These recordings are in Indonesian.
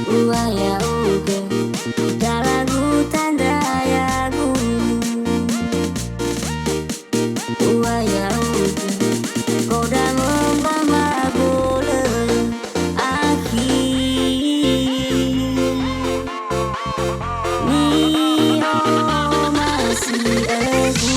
Uaya uge dalagu tanda yagu. Uaya uge koda membamba bola aki. Nio masih aku.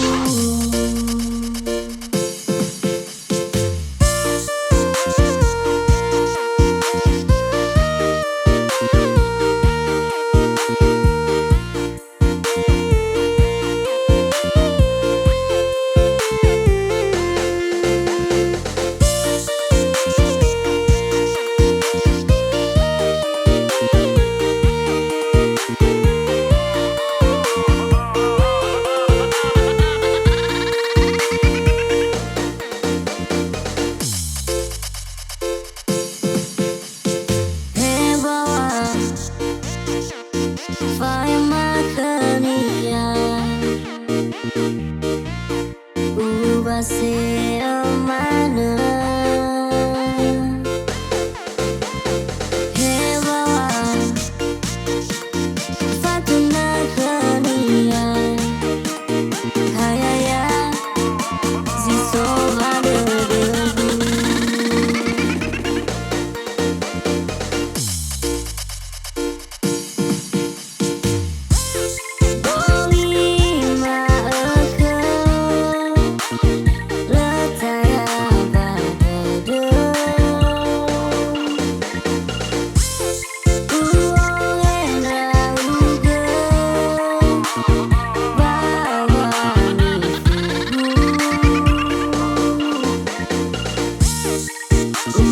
Vai makania ubase mana hewa fatuna kania Haya'ia ziso ada debu.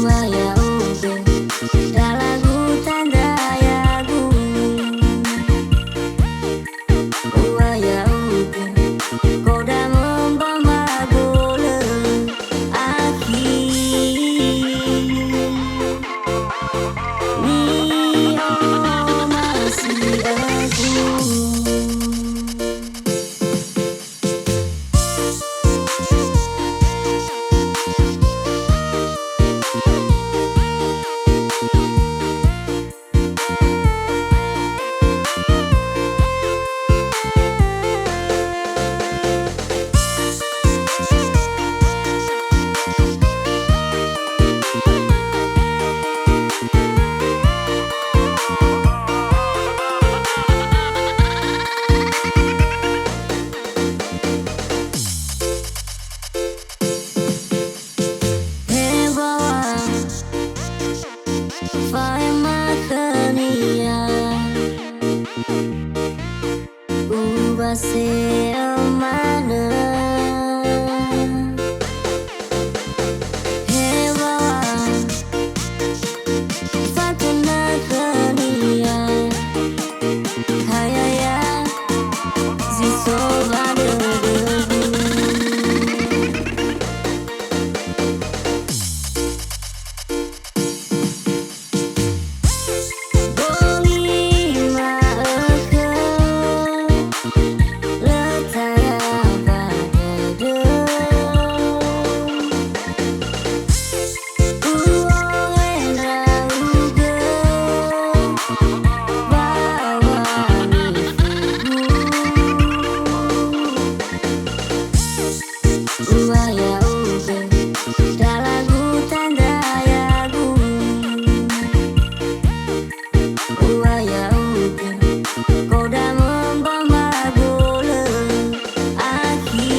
Uaya uge dalagu tanda yagu. Uaya uge koda membamba bola aki. Nio masih aku. Vai makania ubase mana hewa fatuna kania Haya'ia ziso ada debu. Uaya uge dalagu tanda yagu. Uaya uge koda membamba bola aki.